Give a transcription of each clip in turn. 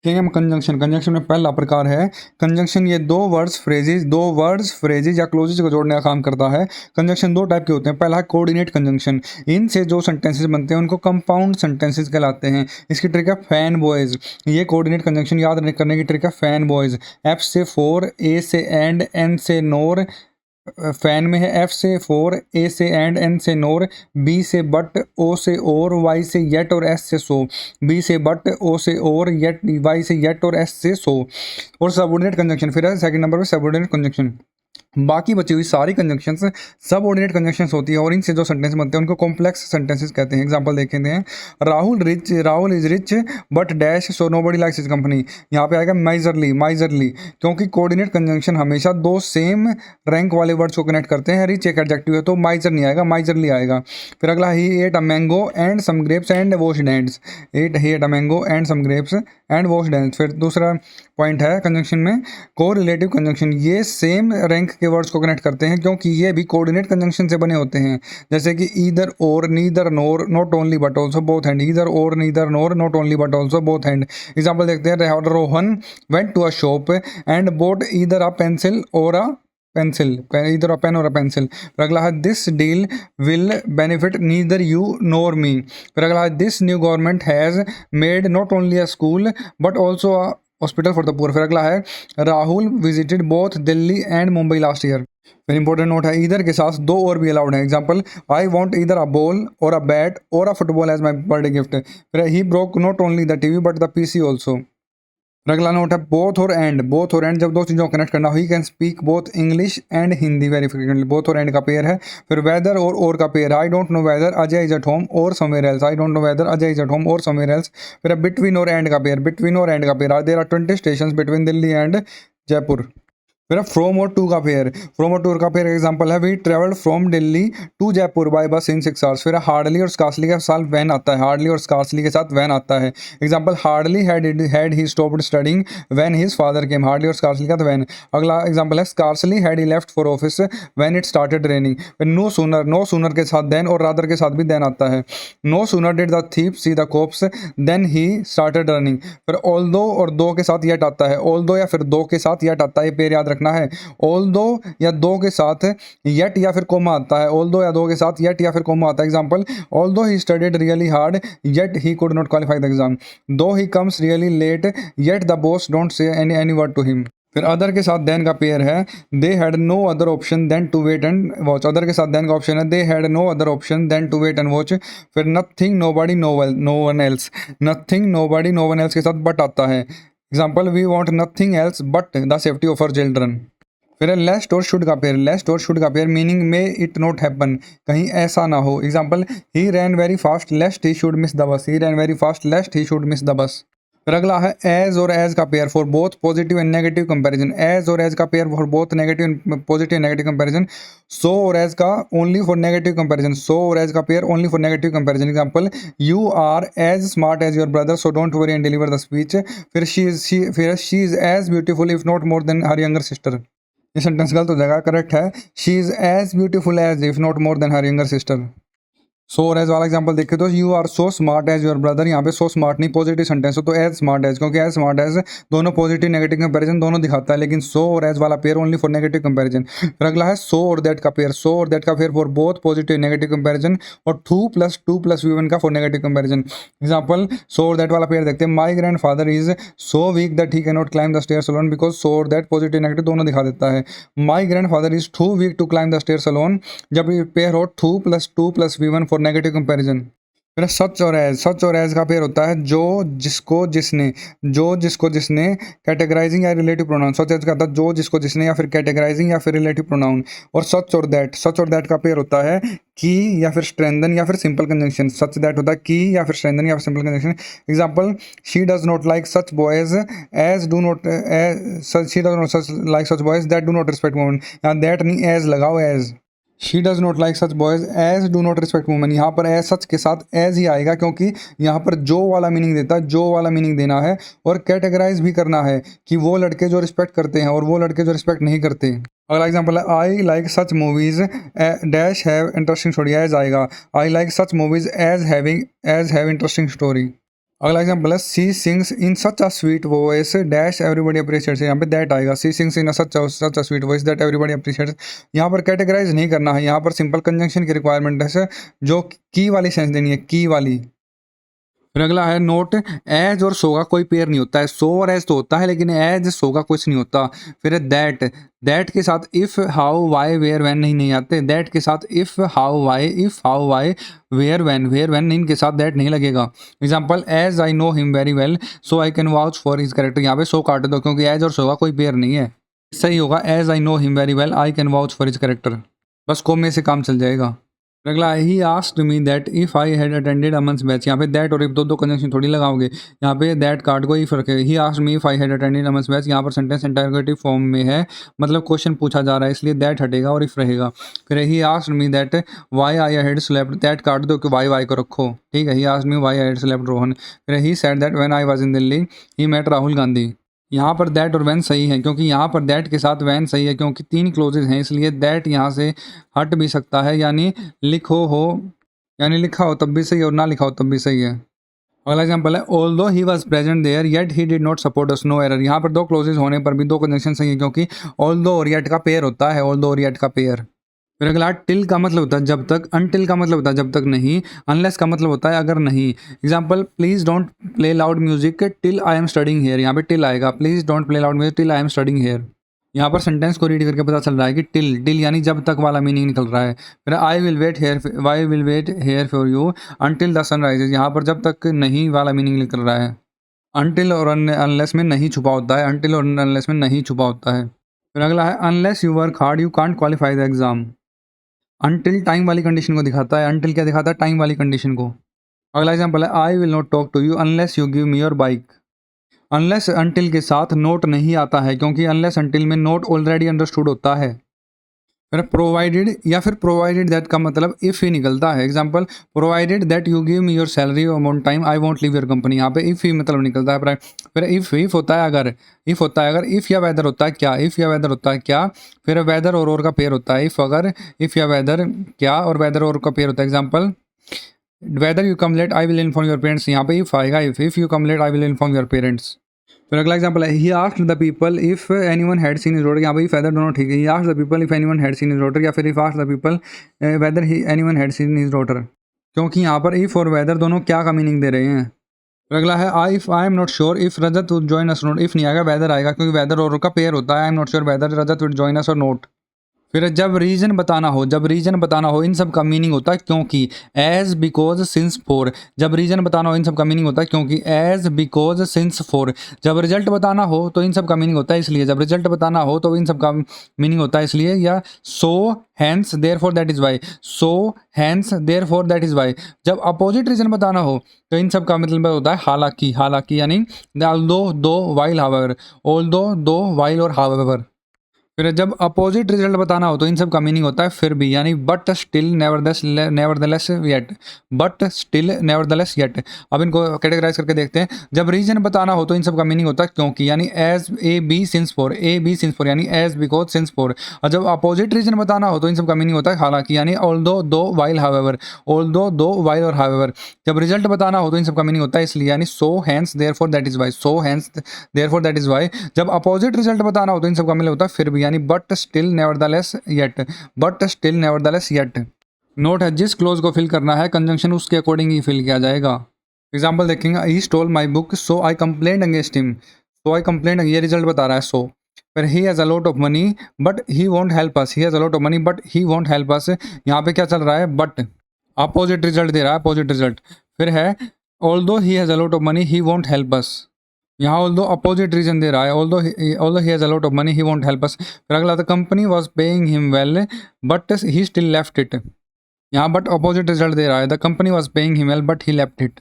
देखेंगे हम conjunction. Conjunction में पहला प्रकार है कंजंक्शन। ये दो वर्ड्स फ्रेजेज या क्लोजेज को जोड़ने का काम करता है। कंजंक्शन दो टाइप के होते हैं। पहला है कोऑर्डिनेट कंजंक्शन। इनसे जो सेंटेंसेस बनते हैं उनको कंपाउंड सेंटेंसेस कहलाते हैं। इसकी ट्रिक है फैन बॉयज। ये कोऑर्डिनेट कंजंक्शन याद करने की ट्रिक है फैन बॉयज। एफ से फोर, ए से एंड, एन से नोर। फैन में है एफ से फोर, ए से एंड, एन से नोर, बी से बट, ओ से और, वाई से येट और एस से सो। बी से बट, ओ से और, येट, वाई से येट और एस से सो। और सबऑर्डिनेट कंजंक्शन फिर है सेकंड नंबर पे सबऑर्डिनेट कंजंक्शन। बाकी बची हुई सारी कंजंक्शंस सबऑर्डिनेट कंजंक्शंस होती है और इनसे जो सेंटेंस बनते हैं उनको कॉम्प्लेक्स सेंटेंसेस कहते हैं। एग्जांपल देखें हैं Rahul is rich but dash so nobody likes his company. यहाँ पे आएगा माइजरली क्योंकि कोऑर्डिनेट कंजंक्शन हमेशा दो सेम रैंक वाले वर्ड्स को कनेक्ट करते हैं। रिच एक एडजेक्टिव है तो माइजर नहीं आएगा, माइजरली आएगा। फिर अगला he ate a mango and some grapes and washed hands. Ate a mango and some grapes and washed hands. फिर दूसरा पॉइंट है कंजंक्शन में कोरिलेटिव कंजंक्शन। ये सेम रैंक के वर्ड्स को कनेक्ट करते हैं क्योंकि ये भी कोऑर्डिनेट कंजंक्शन से बने होते हैं। जैसे कि either or, neither nor, not only but also both and. Either or, neither nor, not only but also both and. Example देखते हैं Rohan went to a shop and bought either a pencil or a pencil, इधर अ pen और a pencil. फिर अगला है this deal will benefit neither you nor me. फिर अगला है this new government has made not only a school but also a hospital for the poor. फिर अगला है Rahul visited both Delhi and Mumbai last year. फिर इंपॉर्टेंट नोट है इधर के साथ दो और भी अलाउड है। एग्जाम्पल आई वॉन्ट इधर अ बॉल और a bat or a football as my birthday gift. फिर he broke not only the TV but the PC also. अगला नोट है बोथ और एंड जब दो चीज़ों को कनेक्ट करना हो he can speak both English and Hindi very frequently. Both और एंड का पेयर है। फिर वेदर और का पेयर है I don't know whether Ajay is at home और somewhere else. I don't know whether Ajay is at home और समवेयर एल्स। फिर between और एंड का pair. Are there are 20 station between Delhi and Jaipur. फिर फ्रोम और to का पेयर। फ्रोम और टू का पेयर एग्जांपल है we travelled from Delhi to Jaipur by bus in 6 hours. फिर हार्डली और स्कार्सली के साथ वैन आता है। हार्डली और स्कार्सली के साथ वैन आता है। Example hardly had he stopped studying when his father came. Hardly और स्कार्सली का वैन। अगला एग्जांपल है scarcely had he left for office when it started raining. फिर नो सूनर के साथ देन और रादर के साथ भी देन आता है। No sooner did the thief see the cops then he started running. फिर ऑल्दो और दो के साथ येट आता है। ऑल्दो या फिर दो के साथ येट आता है, ये पेयर याद रखना है। ऑल्दो या दो के साथ येट या फिर कोमा आता है। ऑल्दो या दो के साथ येट या फिर कोमा आता है। Example although he studied really hard yet he could not qualify the exam. Though he comes really late yet the boss don't say any word to him. फिर अदर के साथ देन का pair है they had no other option than to wait and watch. Other के साथ then का option है they had no other option than to wait and watch. फिर nothing nobody no one else. Nothing nobody no one else के साथ but आता है। Example we want nothing else but the safety of our children. फिर lest और should का pair. Meaning में it not happen, कहीं ऐसा ना हो। Example he ran very fast lest he should miss the bus. He ran very fast lest he should miss the bus. फिर अगला है एज और एज का pair for both positive and negative comparison. As और as का pair for both negative and positive and negative comparison. So और as का only for negative comparison. So और एज का pair only for negative comparison. Example you are as smart as your brother so don't worry and deliver the speech. फिर she is as beautiful if not more than her younger sister. ये sentence गलत हो जाएगा, correct है she is as beautiful as if not more than her younger sister. So और as वाला example देखे तो you are so smart as your brother. यहाँ पे सो स्मार्ट नहीं पॉजिटिव सेंटेंस हो तो एज स्मार्ट एज, क्योंकि एज स्मार्ट एज दोनों पॉजिटिव नेगेटिव कंपैरिजन दोनों दिखाता है, लेकिन सो और एज वाला pair only for negative comparison. फिर अगला है सो और दैट का पेयर। सो और दैट का pair for both positive negative comparison और 2 + 2 + V1 का for negative comparison. Example so और दैट वाला पेयर देखते हैं my grandfather is so weak that he can not climb the stairs alone. Because so और that positive negative दोनों दिखा देता है। My grandfather is too weak to climb the stairs alone जब ये pair हो 2 + 2 + V1 for negative comparison. फिर सच और एज का पेयर होता है जो जिसको जिसने कैटेगराइजिंग या रिलेटिव प्रोनाउन। सच एज का होता है जो जिसको जिसने या फिर कैटेगराइजिंग या फिर रिलेटिव प्रोनाउन। और सच और दैट का पेयर होता है की या फिर स्ट्रेंथन या फिर सिंपल कंजंक्शन। सच दैट होता है की या फिर स्ट्रेंथन या फिर simple conjunction. Example she does not like such boys as do not she does not like such boys that do not respect women. यहाँ दैट नहीं एज लगाओ as. She does not like such boys as do not respect women. यहाँ पर as such के साथ as ही आएगा क्योंकि यहाँ पर जो वाला मीनिंग देता है, जो वाला मीनिंग देना है और कैटेगराइज भी करना है कि वो लड़के जो रिस्पेक्ट करते हैं और वो लड़के जो रिस्पेक्ट नहीं करते। अगला एग्जाम्पल है I like such movies dash have interesting story. As आएगा I like such movies as have interesting story. अगला एग्जाम्पल है she sings in such a sweet voice dash everybody appreciates, यहाँ पे दैट आएगा, she sings in such a sweet voice that everybody appreciates. यहाँ पर categorise नहीं करना है, यहाँ पर सिंपल कंजंक्शन की रिक्वायरमेंट है जो की वाली सेंस देनी है, की वाली। फिर अगला है नोट, एज और सो का कोई पेयर नहीं होता है, सो और एज तो होता है लेकिन एज सो का कुछ नहीं होता। फिर दैट, दैट के साथ if how why where when नहीं आते, दैट के साथ if how why, if how why where when इनके साथ दैट नहीं लगेगा। Example, as I know him very well so I can vouch for his character, यहाँ पे सो काट दो क्योंकि एज और सो का कोई पेयर नहीं है। सही होगा as I know him very well I can vouch for his character, बस कोमे से काम चल जाएगा। अगला, he asked me that if I had attended a months batch, यहाँ पे दैट और इफ दो कंजंक्शन थोड़ी लगाओगे, यहाँ पे दैट कार्ड को इफ रखे। ही asked me if I had attended a months batch, यहाँ पर सेंटेंस इंटरोगेटिव फॉर्म में है, मतलब क्वेश्चन पूछा जा रहा है इसलिए दैट हटेगा और इफ रहेगा। फिर he asked me that why I had slept, that काट दो कि वाई को रखो, ठीक है। He asked me why I had slept Rohan. फिर he said that when I was in Delhi he met Rahul Gandhi, यहाँ पर दैट और वैन सही है क्योंकि यहाँ पर दैट के साथ वैन सही है क्योंकि 3 क्लोजेज हैं, इसलिए दैट यहाँ से हट भी सकता है, यानी लिखो हो, यानी लिखा हो तब भी सही है और ना लिखा हो तब भी सही है। अगला एग्जाम्पल है, although he was present there yet he did not support us, no error. यहाँ पर 2 क्लोजेज होने पर भी 2 कंजंक्शन सही है क्योंकि ऑल्दो और येट का पेयर होता है, ऑल्दो और येट का पेयर। फिर अगला, टिल का मतलब होता है जब तक, अनटिल का मतलब होता है जब तक नहीं, अनलेस का मतलब होता है अगर नहीं। Example, please don't play loud music till I am studying here, यहाँ पे टिल आएगा, please don't play loud music till I am studying here. यहाँ पर सेंटेंस को रीड करके पता चल रहा है कि टिल, टिल यानी जब तक वाला मीनिंग निकल रहा है। फिर I will wait here, I will wait here for you until the sun rises, यहाँ पर जब तक नहीं वाला मीनिंग निकल रहा है। अनटिल और अनलेस में नहीं छुपा होता है, अनटिल और अनलेस में नहीं छुपा होता है। फिर अगला है, unless you work hard you can't qualify the exam. Until time वाली कंडीशन को दिखाता है, अनटिल क्या दिखाता है, टाइम वाली कंडीशन को। अगला एग्जांपल है, I will not talk to you unless you give me your bike. Unless until के साथ नोट नहीं आता है क्योंकि अनलेस अनटिल में नोट ऑलरेडी अंडरस्टूड होता है। फिर प्रोवाइडेड या फिर प्रोवाइडेड दैट का मतलब इफ़ ही निकलता है। Example, provided that you give me your salary on time I want leave your company, यहाँ पे इफ़ ही मतलब निकलता है। फिर इफ़ होता है अगर, इफ़ होता है अगर, इफ़ या वेदर होता है क्या, इफ़ या वेदर होता है क्या। फिर वेदर और का पेयर होता है, इफ़ अगर, इफ़ या वेदर क्या और वेदर और का पेयर होता है। Example, whether you come late I will inform your parents, यहाँ पे इफ़ आएगा, if you come late I will inform your parents. फिर अगला एग्जांपल है, he asked the people if anyone had seen his daughter, यहाँ पे whether दोनों ठीक है। He asked the people if anyone had seen his daughter या फिर if asked the people whether anyone had seen his daughter, क्योंकि यहाँ पर इफ और वेदर दोनों क्या का मीनिंग दे रहे हैं। फिर अगला है, I if I am not sure if Rajat would join us not, if नहीं आएगा वेदर आएगा क्योंकि वेदर और का पेयर होता है। I am not sure whether Rajat would join us और नॉट। फिर जब रीजन बताना हो, जब रीजन बताना हो इन सब का मीनिंग होता है क्योंकि, एज बिकॉज सिंस फॉर। जब रीजन बताना हो इन सब का मीनिंग होता है क्योंकि, एज बिकॉज सिंस फॉर। जब रिजल्ट बताना हो तो इन सब का मीनिंग होता है इसलिए, जब रिजल्ट बताना हो तो इन सब का मीनिंग होता है इसलिए, या so hence there for that is why, so hence there for that is why. जब अपोजिट रीजन बताना हो तो इन सब का मतलब होता है हालांकि, हालांकि यानी although, though, while, however, although, though, while और हाउएवर। फिर जब अपोजिट रिजल्ट बताना हो तो इन सब का मीनिंग होता है फिर भी, यानी but still nevertheless yet, but still nevertheless yet. अब इनको कैटेगराइज करके देखते हैं। जब रीजन बताना हो तो इन सब का मीनिंग होता है क्योंकि, यानी as A B since for, A B since for यानी एज बिकॉज सिंस फॉर। और जब अपोजिट रीजन बताना हो तो इन सब का मीनिंग होता है हालांकि, यानी although, though, while, however, although, though, while और हाउएवर। जब रिजल्ट बताना हो तो इन सब का मीनिंग होता है इसलिए, यानी so hence therefore that is why, so hence therefore that is why. जब अपोजिट रिजल्ट बताना हो तो इन सब का मतलब होता है फिर भी, यानी but still nevertheless yet, but still nevertheless yet. Note है, जिस क्लोज को फिल करना है कंजंक्शन उसके अकॉर्डिंग ही फिल किया जाएगा। एग्जाम्पल देखेंगे, he stole my book so I complaint against him, so I complaint, ये रिजल्ट बता रहा है सो। फिर he has a lot of money but he won't help us, he has a lot of money but he won't help us. यहाँ पे क्या चल रहा है, बट अपोजिट रिजल्ट दे रहा है, अपोजिट रिजल्ट। फिर है, although he has a lot of money he won't help us, यहाँ ऑल्दो अपोजिट रीजन दे रहा है, although he has a lot of money he won't help us. फिर अगला, the company was paying him well but he still left it, यहाँ but opposite result दे रहा है, the company was paying him well but he left it.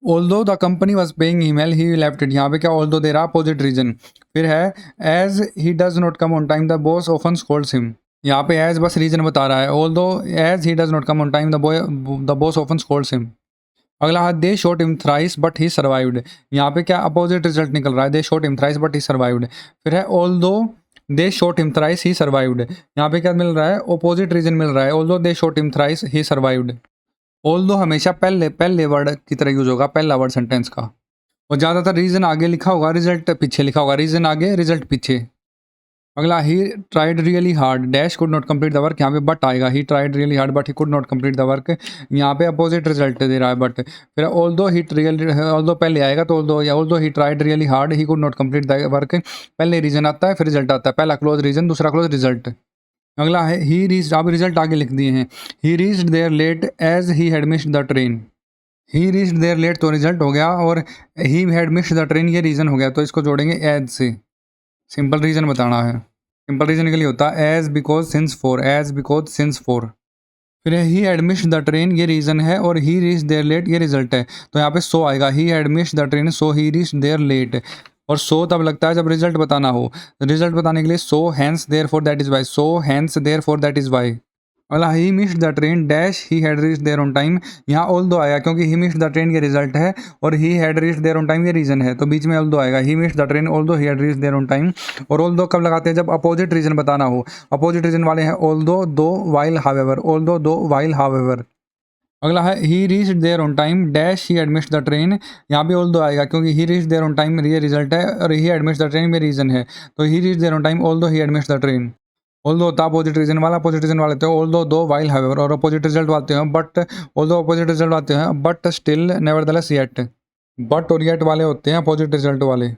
Although the company was paying him well he left it, यहाँ पे क्या although they रहा है, opposite reason. फिर है, as he does not come on time the boss often scolds him, यहाँ पे as बस रीजन बता रहा है, although as he does not come on time the boss often scolds him. अगला है, they shot him thrice but he survived, यहाँ पे क्या अपोजिट रिजल्ट निकल रहा है, they shot him thrice but he survived. फिर है, although they shot him thrice he survived, यहाँ पे क्या मिल रहा है, अपोजिट रीजन मिल रहा है, although they shot him thrice he survived. Although हमेशा पहले पहले वर्ड की तरह यूज होगा, पहला वर्ड सेंटेंस का। और ज़्यादातर रीजन आगे लिखा होगा, रिजल्ट पीछे लिखा होगा, रीजन आगे रिजल्ट पीछे। अगला, he tried really hard dash could not complete the work, यहाँ पे बट आएगा, he tried really hard but he could not complete the work, यहाँ पे अपोजिट रिजल्ट दे रहा है बट। फिर ऑल्दो पहले आएगा तो although he tried really hard he could not complete the work, पहले रीजन आता है फिर रिजल्ट आता है, पहला क्लोज रीजन दूसरा क्लोज रिजल्ट। अगला है ही रीच, आप रिजल्ट आगे लिख दिए हैं, he reached there late as he had missed the train. He reached there late तो रिजल्ट हो गया, और he had missed the train ये रीज़न हो गया, तो इसको जोड़ेंगे एज से। सिंपल रीज़न बताना है, सिंपल रीज़न के लिए होता है as because since for, as because since for. फिर he had missed the train ये रीज़न है, और ही रीच्ड देयर लेट ये रिजल्ट है, तो यहाँ पे सो आएगा, he had missed the train so he reached there late. और सो तब लगता है जब रिजल्ट बताना हो, रिजल्ट बताने के लिए so hence there for is why वाई, so hence there for is why वाई। अगला, he missed the train dash he had reached there on time, यहाँ ऑल्दो आएगा क्योंकि ही मिस्ड द ट्रेन ये रिजल्ट है, और he had reached there on time ये रीज़न है, तो बीच में ऑल्दो आएगा, he missed the train although he had reached there on time. और ऑल्दो कब लगाते हैं, जब अपोजिट रीजन बताना हो, अपोजिट रीजन वाले हैं although though while however, although though while however. अगला है he reached there on time dash he had missed the train, यहाँ भी ऑल्दो आएगा क्योंकि he reached there on time ये रिजल्ट है, और he had missed the train में रीजन है, तो he reached there on time although he had missed the train. Although होता है अपोजिट रीजन वाला, अपोजिट रीजन वाले होते हैं ऑल्दो दो वाइल हावेवर, और अपोजिट रिजल्ट आते हैं बट, ऑल्दो अपोजिट रिजल्ट आते हैं but still nevertheless yet, but और येट वाले होते हैं अपोजिट रिजल्ट वाले।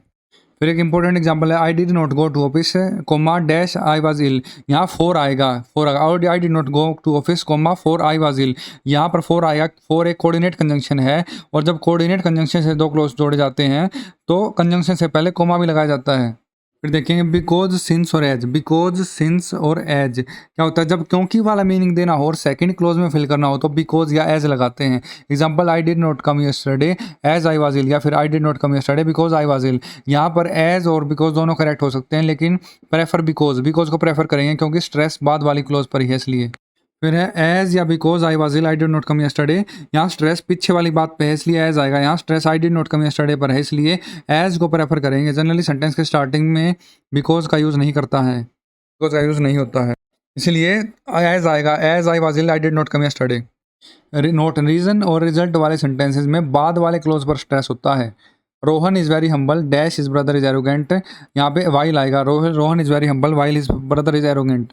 फिर एक इंपॉर्टेंट एग्जांपल है, I did not go to office comma dash I was ill, यहाँ फोर आएगा, फोर आएगा, और I did not go to office comma for I was ill, यहाँ पर फोर आएगा, फोर एक कोऑर्डिनेट कंजंक्शन है, और जब कोऑर्डिनेट कंजंक्शन से दो क्लोज जोड़े जाते हैं तो कंजंक्शन से पहले कोमा भी लगाया जाता है। फिर देखेंगे बिकॉज सिंस और एज, बिकॉज सिंस और एज क्या होता है, जब क्योंकि वाला मीनिंग देना हो और सेकंड क्लोज में फिल करना हो तो बिकॉज या एज लगाते हैं। Example, I did not come yesterday as I was ill, या फिर I did not come yesterday because I was ill. यहाँ पर एज और बिकॉज दोनों करेक्ट हो सकते हैं, लेकिन प्रेफर बिकॉज, बिकॉज को प्रेफर करेंगे क्योंकि स्ट्रेस बाद वाली क्लोज पर ही है इसलिए। फिर है एज या because I was ill I did not come yesterday, यहाँ स्ट्रेस पीछे वाली बात पे है इसलिए एज आएगा, यहाँ stress I did not come yesterday पर है इसलिए एज को प्रेफर करेंगे। जनरली सेंटेंस के स्टार्टिंग में बिकॉज का यूज़ नहीं करता है, बिकॉज का यूज़ नहीं होता है, इसलिए एज आएगा, as I was ill I did not come yesterday. Note, reason और रिजल्ट वाले सेंटेंसेज में बाद वाले क्लोज पर स्ट्रेस होता है। Rohan is very humble dash his brother is arrogant, यहाँ पे वाइल आएगा, Rohan is very humble while his brother is arrogant.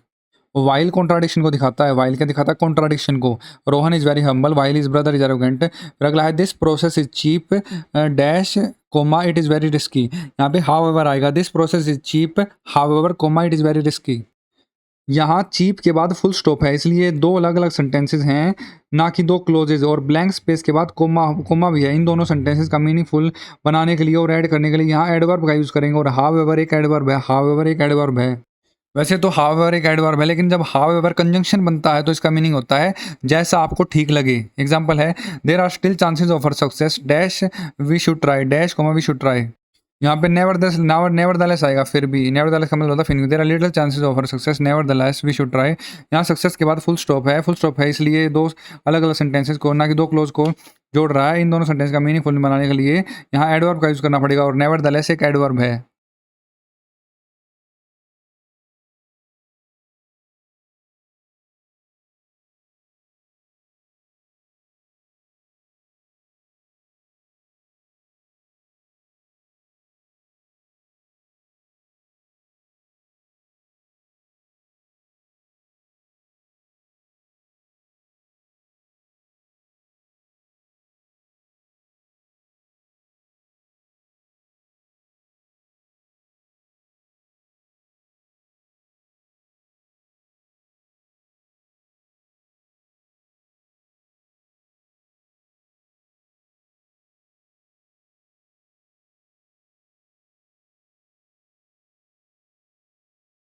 While contradiction को दिखाता है, वाइल क्या दिखाता है, कॉन्ट्राडिक्शन को। Rohan is very humble while his brother is arrogant. फिर अगला है this process is cheap dash comma it is very risky, यहाँ पे हाउएवर आएगा, this process is cheap however comma it is very risky. यहाँ चीप के बाद फुल स्टॉप है इसलिए दो अलग अलग सेंटेंसेस हैं, ना कि दो क्लोजेज, और ब्लैंक स्पेस के बाद कोमा भी है। इन दोनों सेंटेंसेस का मीनिंगफुल बनाने के लिए और ऐड करने के लिए यहाँ एडवर्ब का यूज़ करेंगे, और हाउएवर एक एडवर्ब है, हाउएवर एक एडवर्ब है। वैसे तो हाउएवर एक एडवर्ब है, लेकिन जब हाउएवर कंजंक्शन बनता है तो इसका मीनिंग होता है जैसा आपको ठीक लगे। एग्जांपल है, there are still chances of success dash we should try dash comma we should try. यहाँ पे नेवरदलेस आएगा, फिर भी नेवरदलेस का मतलब होता है फिर there are little chances of success nevertheless we should try. यहाँ सक्सेस के बाद फुल स्टॉप है, फुल स्टॉप है इसलिए दो अलग अलग सेंटेंसेस को, ना कि दो क्लोज को जोड़ रहा है। इन दोनों सेंटेंस का मीनिंगफुल बनाने के लिए यहाँ एडवर्ब का यूज़ करना पड़ेगा, और नेवरदलेस एक एडवर्ब है।